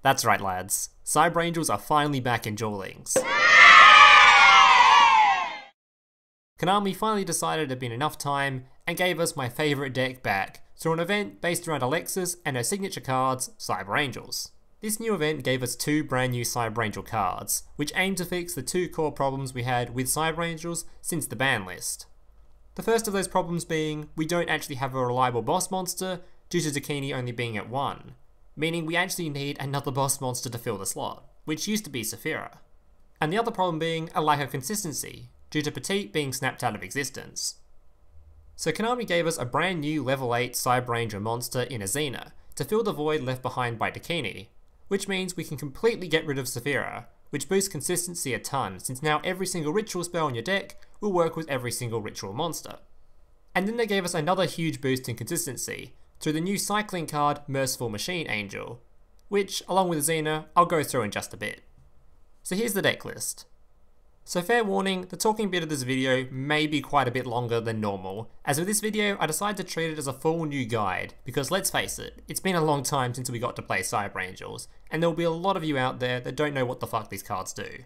That's right lads, Cyber Angels are finally back in Duel Links. Konami finally decided it had been enough time and gave us my favourite deck back through an event based around Alexis and her signature cards, Cyber Angels. This new event gave us 2 brand new Cyber Angel cards, which aim to fix the 2 core problems we had with Cyber Angels since the ban list. The first of those problems being, we don't actually have a reliable boss monster due to Dakini only being at 1, meaning we actually need another boss monster to fill the slot, which used to be Saphira. And the other problem being a lack of consistency, due to Petite being snapped out of existence. So Konami gave us a brand new level 8 Cyber Angel monster in Izana to fill the void left behind by Dakini, which means we can completely get rid of Saphira, which boosts consistency a ton since now every single ritual spell in your deck will work with every single ritual monster. And then they gave us another huge boost in consistency through the new cycling card Merciful Machine Angel, which along with Izana I'll go through in just a bit. So here's the deck list. So fair warning, the talking bit of this video may be quite a bit longer than normal, as with this video I decided to treat it as a full new guide, because let's face it, it's been a long time since we got to play Cyber Angels, and there will be a lot of you out there that don't know what the fuck these cards do.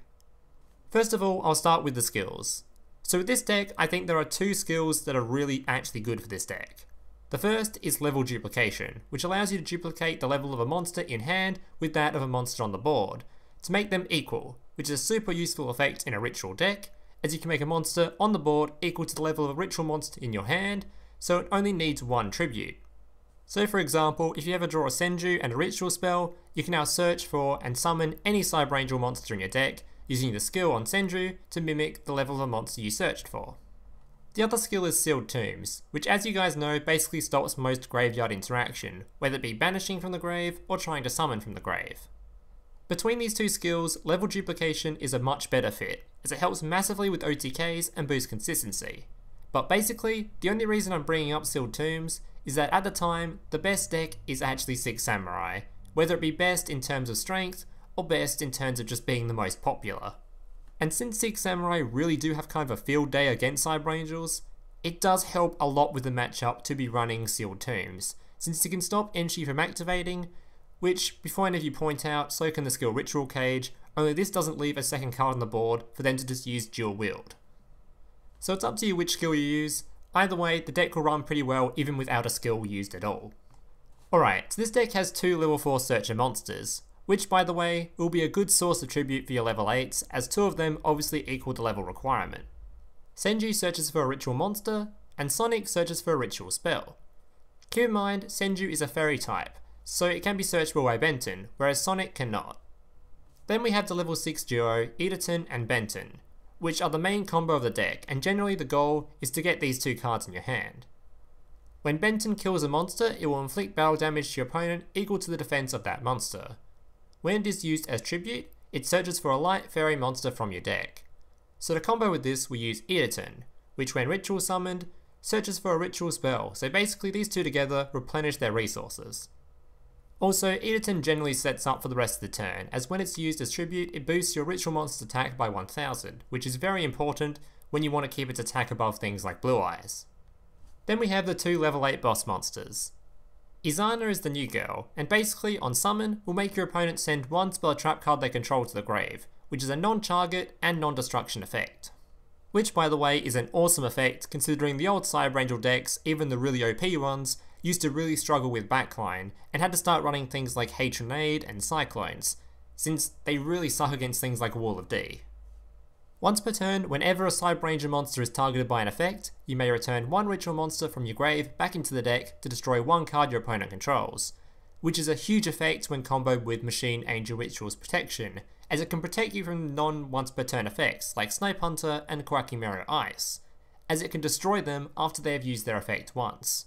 First of all, I'll start with the skills. So with this deck, I think there are 2 skills that are really actually good for this deck. The first is level duplication, which allows you to duplicate the level of a monster in hand with that of a monster on the board, to make them equal, which is a super useful effect in a ritual deck, as you can make a monster on the board equal to the level of a ritual monster in your hand, so it only needs 1 tribute. So for example, if you ever draw a Senju and a ritual spell, you can now search for and summon any Cyber Angel monster in your deck, using the skill on Senju to mimic the level of a monster you searched for. The other skill is Sealed Tombs, which as you guys know basically stops most graveyard interaction, whether it be banishing from the grave or trying to summon from the grave. Between these 2 skills, level duplication is a much better fit, as it helps massively with OTKs and boosts consistency. But basically, the only reason I'm bringing up Sealed Tombs is that at the time, the best deck is actually 6 Samurai, whether it be best in terms of strength, or best in terms of just being the most popular. And since 6 Samurai really do have kind of a field day against Cyber Angels, it does help a lot with the matchup to be running Sealed Tombs, since you can stop Enshi from activating, which, before any of you point out, so can the skill Ritual Cage, only this doesn't leave a second card on the board for them to just use dual wield. So it's up to you which skill you use, either way the deck will run pretty well even without a skill used at all. Alright, so this deck has 2 level 4 searcher monsters, which by the way will be a good source of tribute for your level 8s, as 2 of them obviously equal the level requirement. Senju searches for a ritual monster, and Sonic searches for a ritual spell. Keep in mind, Senju is a fairy type, so it can be searchable by Benten, whereas Sonic cannot. Then we have the level 6 duo, Idaten and Benten, which are the main combo of the deck, and generally the goal is to get these 2 cards in your hand. When Benten kills a monster, it will inflict battle damage to your opponent equal to the defense of that monster. When it is used as tribute, it searches for a light fairy monster from your deck. So to combo with this, we use Idaten, which when ritual summoned, searches for a ritual spell, so basically these 2 together replenish their resources. Also, Idaten generally sets up for the rest of the turn, as when it's used as tribute, it boosts your ritual monster's attack by 1000, which is very important when you want to keep its attack above things like Blue Eyes. Then we have the 2 level 8 boss monsters. Izana is the new girl, and basically on summon will make your opponent send 1 spell trap card they control to the grave, which is a non-target and non-destruction effect. Which by the way is an awesome effect considering the old Cyber Angel decks, even the really OP ones, used to really struggle with backline and had to start running things like Hatronade and Cyclones, since they really suck against things like Wall of D. Once per turn, whenever a Cyber Angel monster is targeted by an effect, you may return 1 ritual monster from your grave back into the deck to destroy 1 card your opponent controls, which is a huge effect when comboed with Machine Angel Ritual's protection, as it can protect you from non-once per turn effects like Snipe Hunter and Koaki Mario Ice, as it can destroy them after they have used their effect once.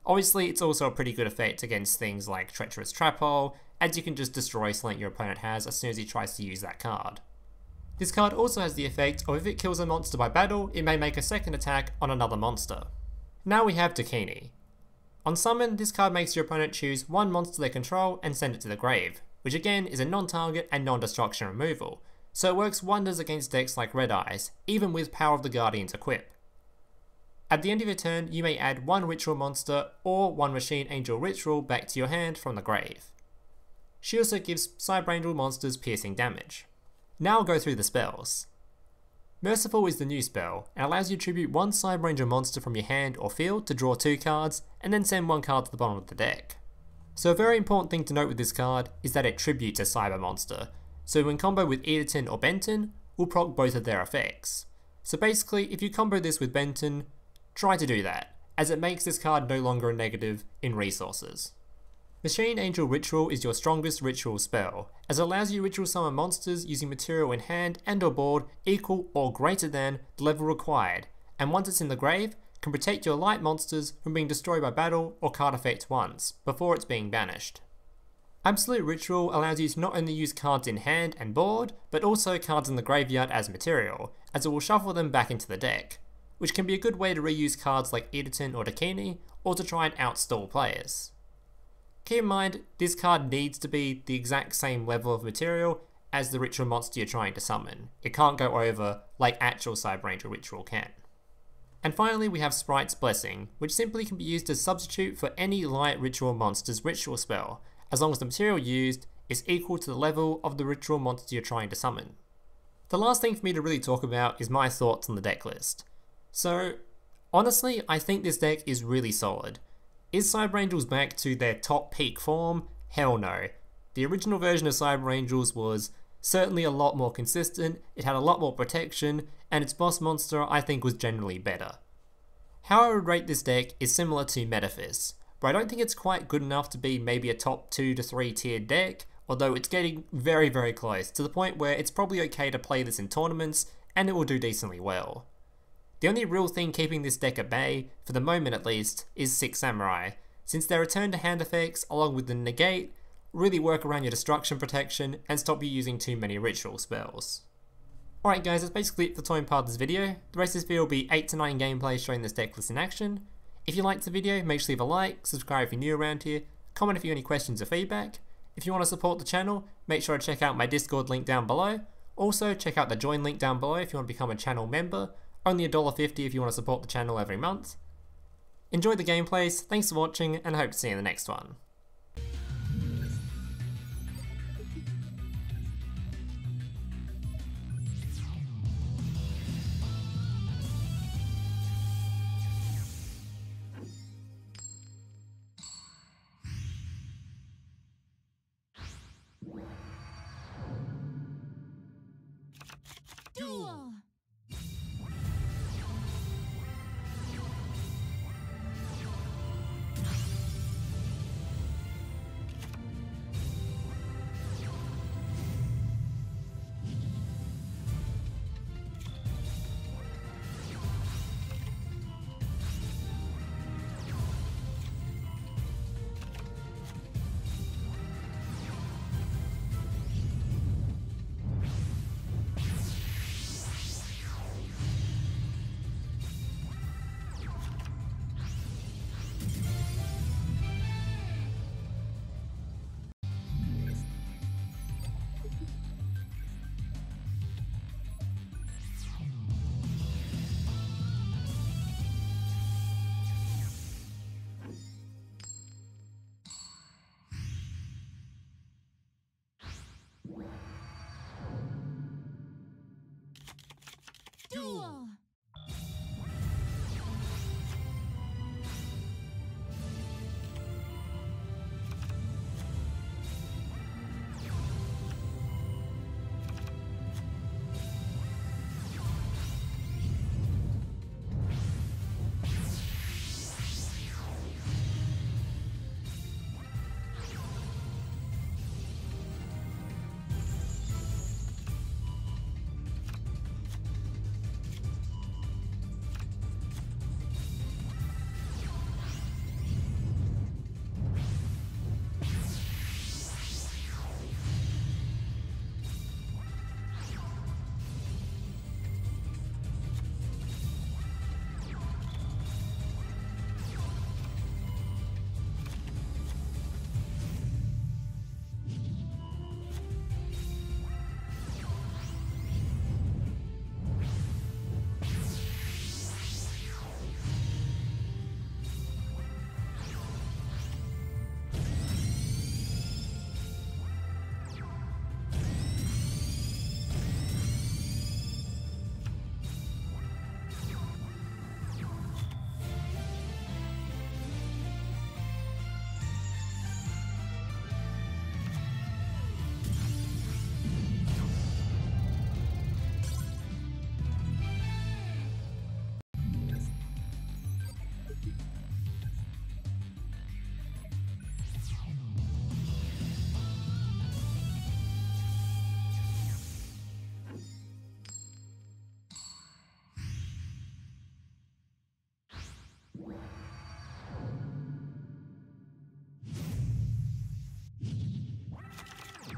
Obviously, it's also a pretty good effect against things like Treacherous Trap Hole, as you can just destroy something your opponent has as soon as he tries to use that card. This card also has the effect of if it kills a monster by battle, it may make a second attack on another monster. Now we have Dakini. On summon, this card makes your opponent choose 1 monster they control and send it to the grave, which again is a non-target and non-destruction removal, so it works wonders against decks like Red Eyes, even with Power of the Guardian's equip. At the end of your turn, you may add 1 ritual monster or 1 Machine Angel Ritual back to your hand from the grave. She also gives Cyber Angel monsters piercing damage. Now I'll go through the spells. Merciful is the new spell, and allows you to tribute one Cyber Angel monster from your hand or field to draw 2 cards, and then send 1 card to the bottom of the deck. So a very important thing to note with this card is that it tributes a Cyber monster, so when combo with Idaten or Benten, will proc both of their effects. So basically, if you combo this with Benten, try to do that, as it makes this card no longer a negative in resources. Machine Angel Ritual is your strongest ritual spell, as it allows you to ritual summon monsters using material in hand and or board equal or greater than the level required, and once it's in the grave, can protect your light monsters from being destroyed by battle or card effect once, before it's being banished. Absolute Ritual allows you to not only use cards in hand and board, but also cards in the graveyard as material, as it will shuffle them back into the deck, which can be a good way to reuse cards like Idaten or Dakini, or to try and outstall players. Keep in mind, this card needs to be the exact same level of material as the ritual monster you're trying to summon. It can't go over like actual Cyber Angel Ritual can. And finally we have Sprites Blessing, which simply can be used as substitute for any light ritual monster's ritual spell, as long as the material used is equal to the level of the ritual monster you're trying to summon. The last thing for me to really talk about is my thoughts on the deck list. So, honestly, I think this deck is really solid. Is Cyber Angels back to their top peak form? Hell no. The original version of Cyber Angels was certainly a lot more consistent, it had a lot more protection, and its boss monster I think was generally better. How I would rate this deck is similar to Metaphys, but I don't think it's quite good enough to be maybe a top 2 to 3 tiered deck, although it's getting very close, to the point where it's probably okay to play this in tournaments, and it will do decently well. The only real thing keeping this deck at bay, for the moment at least, is 6 Samurai, since their return to hand effects along with the negate really work around your destruction protection and stop you using too many ritual spells. Alright guys, that's basically it for the toying part of this video. The rest of this video will be 8 to 9 gameplays showing this deck list in action. If you liked the video, make sure to leave a like, subscribe if you're new around here, comment if you have any questions or feedback. If you want to support the channel, make sure to check out my Discord link down below. Also, check out the join link down below if you want to become a channel member. Only $1.50 if you want to support the channel every month. Enjoy the gameplays, thanks for watching, and I hope to see you in the next one. Duel! Duel!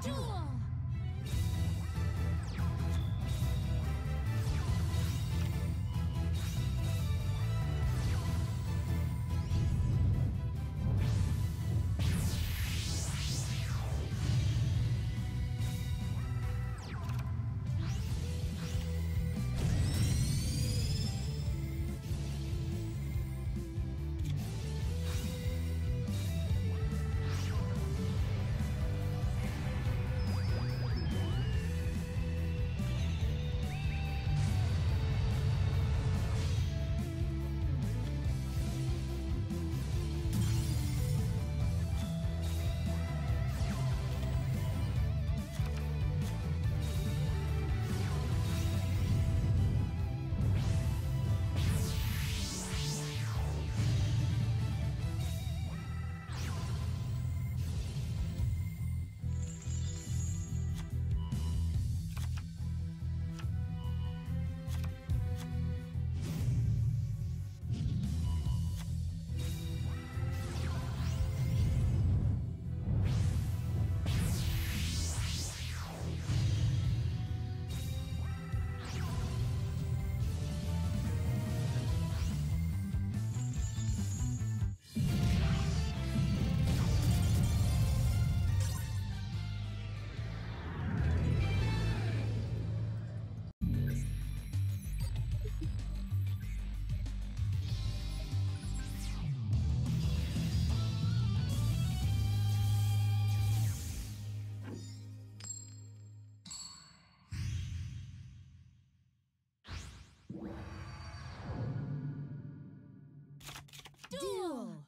Duel! Duel!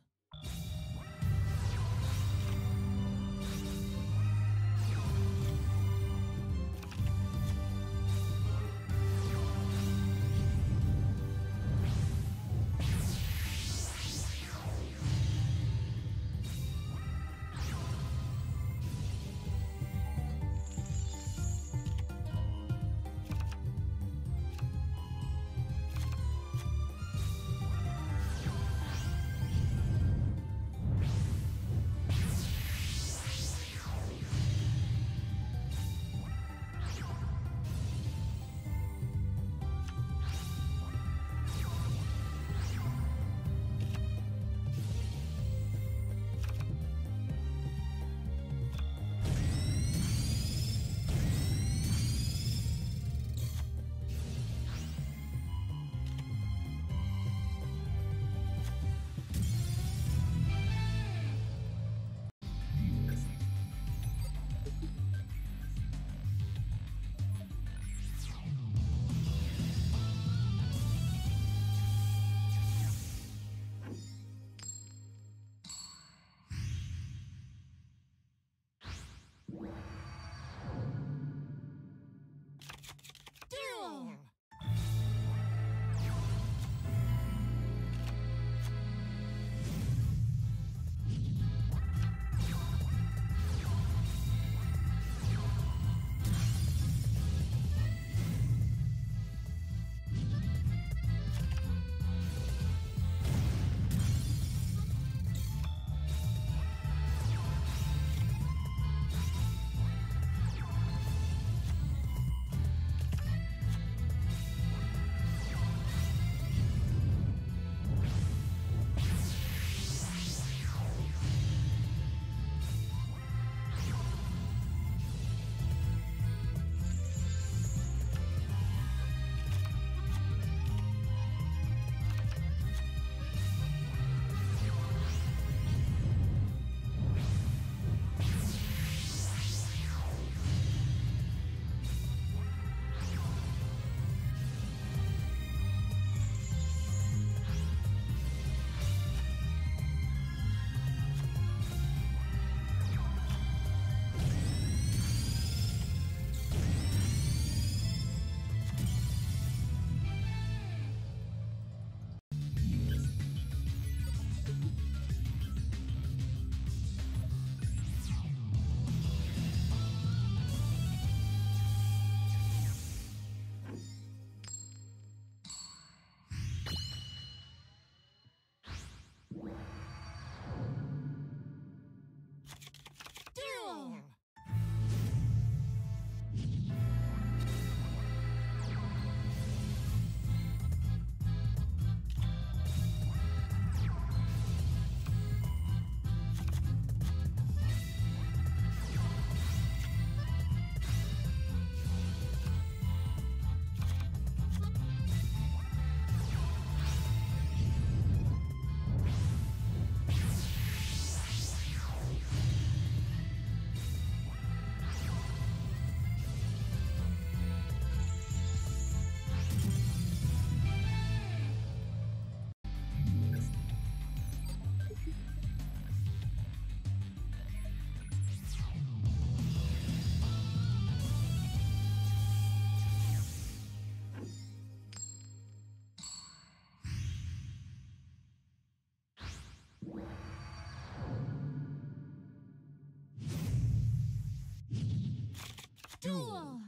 Duel!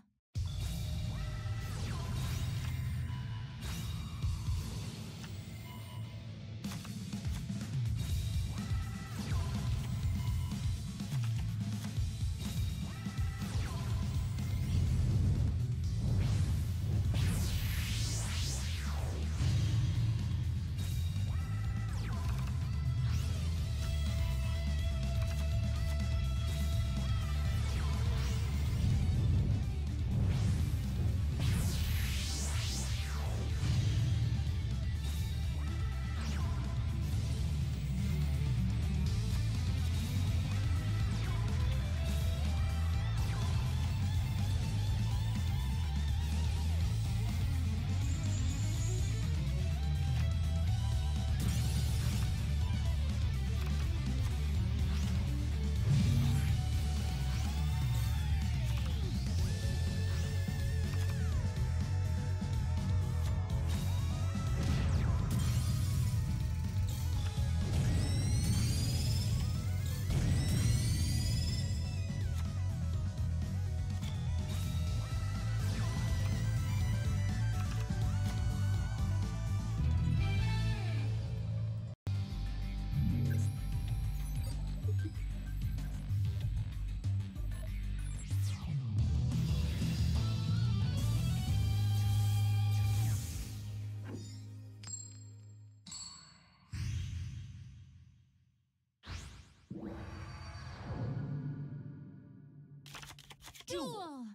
Duel!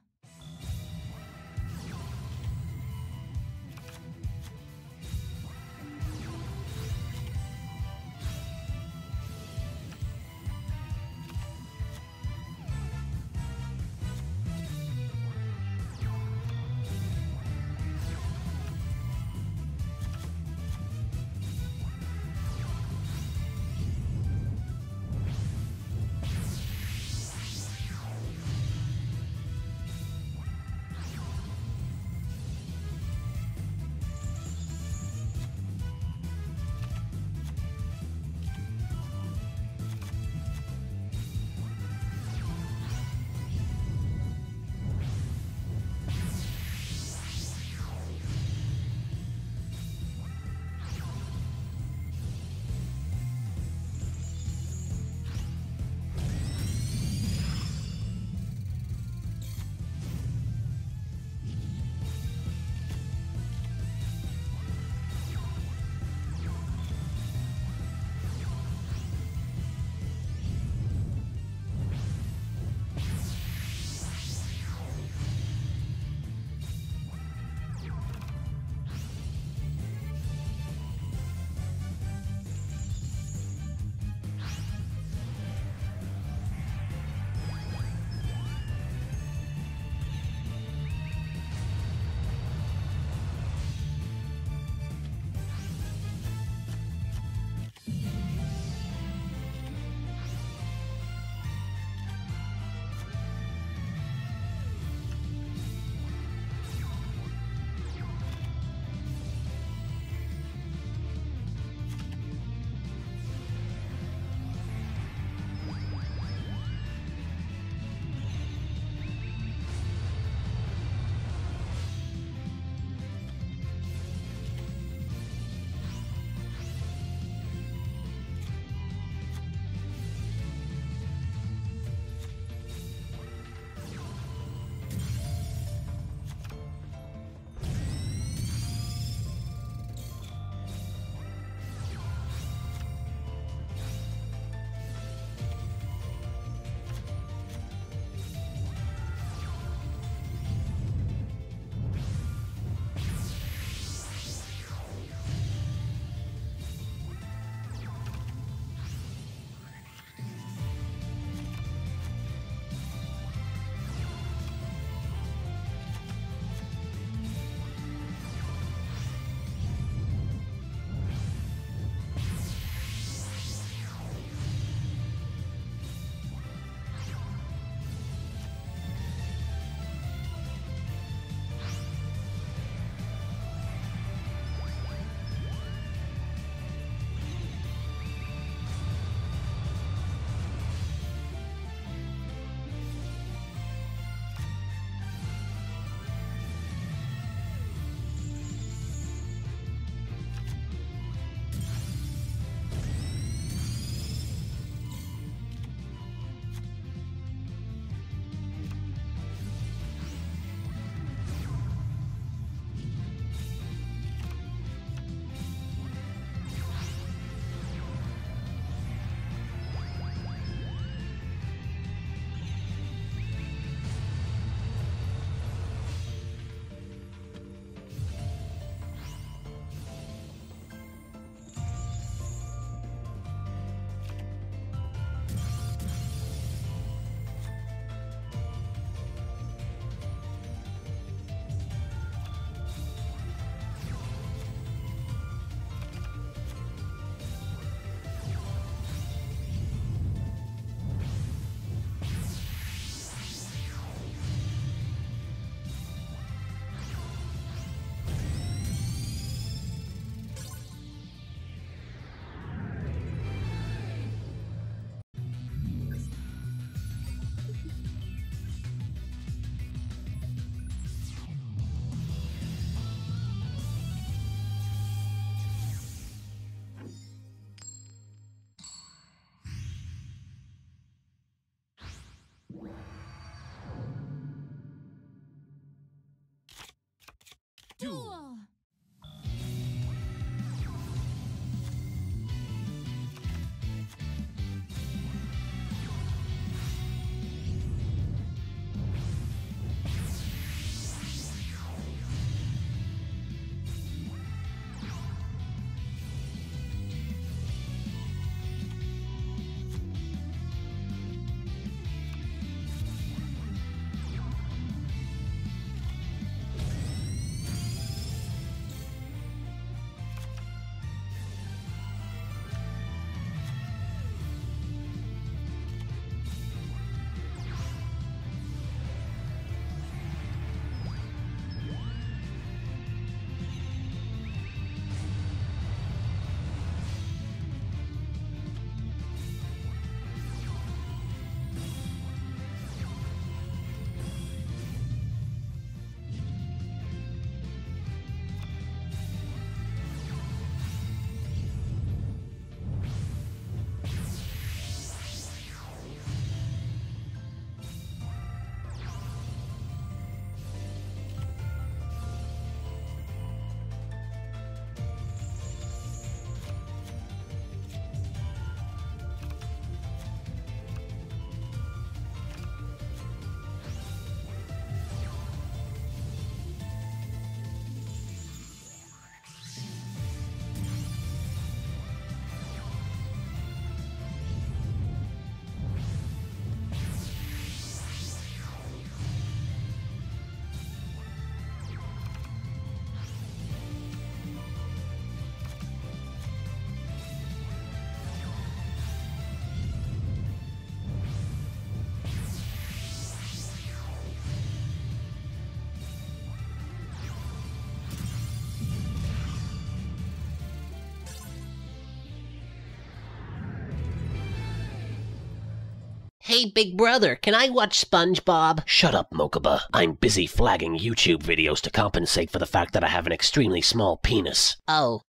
Hey, big brother, can I watch SpongeBob? Shut up, Mokuba. I'm busy flagging YouTube videos to compensate for the fact that I have an extremely small penis. Oh.